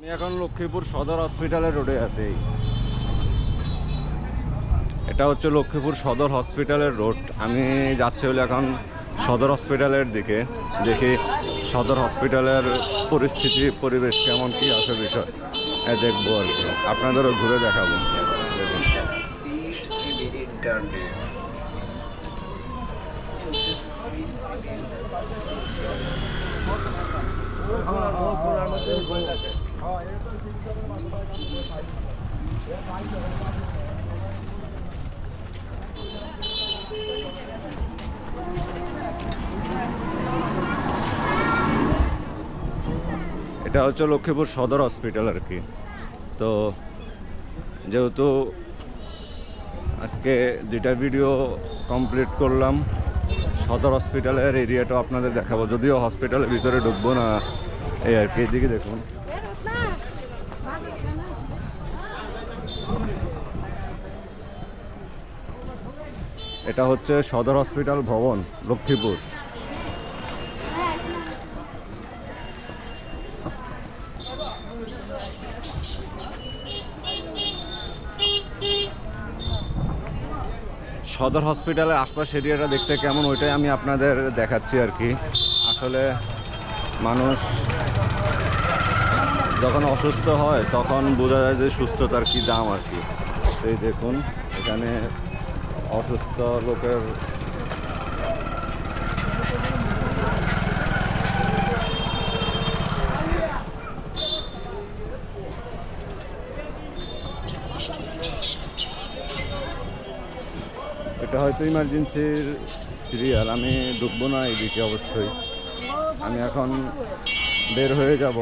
আমি এখন লক্ষ্মীপুর সদর হসপিটালের রোডে আছি। এটা হচ্ছে লক্ষ্মীপুর সদর হসপিটালের রোড। আমি যাচ্ছি হলে এখন সদর হসপিটালের দিকে, দেখি সদর হসপিটালের পরিস্থিতি পরিবেশ কেমন কি আছে বিষয় দেখবো আর কি, আপনাদেরও ঘুরে দেখাবো। এটা হচ্ছে লক্ষ্মীপুর সদর হসপিটাল আর কি। তো যেহেতু আজকে দুইটা ভিডিও কমপ্লিট করলাম, সদর হসপিটালের এরিয়াটা আপনাদের দেখাবো, যদিও হসপিটালের ভিতরে ঢুকবো না এই আর কি। এদিকে দেখুন, এটা হচ্ছে সদর হসপিটাল ভবন লক্ষ্মীপুর। সদর হসপিটালের আশপাশ এরিয়াটা দেখতে কেমন ওইটাই আমি আপনাদের দেখাচ্ছি আর কি। আসলে মানুষ যখন অসুস্থ হয় তখন বোঝা যায় যে সুস্থতার কি দাম আর কি। এই দেখুন, এখানে অসুস্থ লোকের এটা হয়তো ইমার্জেন্সির সিরিয়াল, আমি ঢুকবো না এদিকে অবশ্যই। আমি এখন বের হয়ে যাব।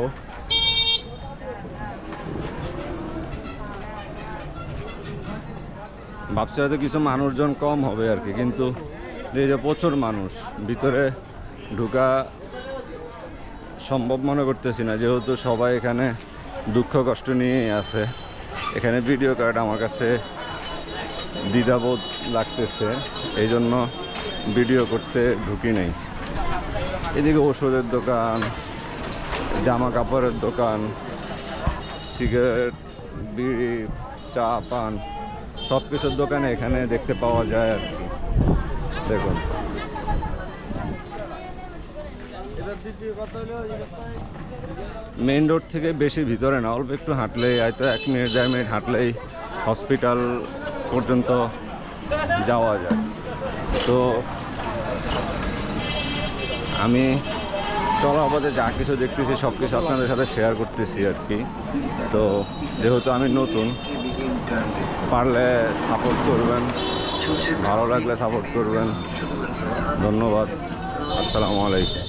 ভাবছি হয়তো কিছু মানুষজন কম হবে আর কি, কিন্তু এই যে প্রচুর মানুষ, ভিতরে ঢুকা সম্ভব মনে করতেছি না, যেহেতু সবাই এখানে দুঃখ কষ্ট নিয়েই আছে। এখানে ভিডিও কার্ড আমার কাছে দ্বিধাবোধ লাগতেছে, এই জন্য ভিডিও করতে ঢুকি নেই। এদিকে ওষুধের দোকান, জামা কাপড়ের দোকান, সিগারেট, বিড়ি, চা, পান সব কিছুর দোকানে এখানে দেখতে পাওয়া যায় আর কি। দেখুন, মেইন রোড থেকে বেশি ভিতরে না, অল্প একটু হাঁটলেই, হয়তো 1 মিনিট 1.5 মিনিট হাঁটলেই হসপিটাল পর্যন্ত যাওয়া যায়। তো আমি চলার পথে যা কিছু দেখতেছি সব কিছু আপনাদের সাথে শেয়ার করতেছি আর কি। তো যেহেতু আমি নতুন, পারলে সাপোর্ট করবেন, ভালো লাগলে সাপোর্ট করবেন। ধন্যবাদ, আসসালামু আলাইকুম।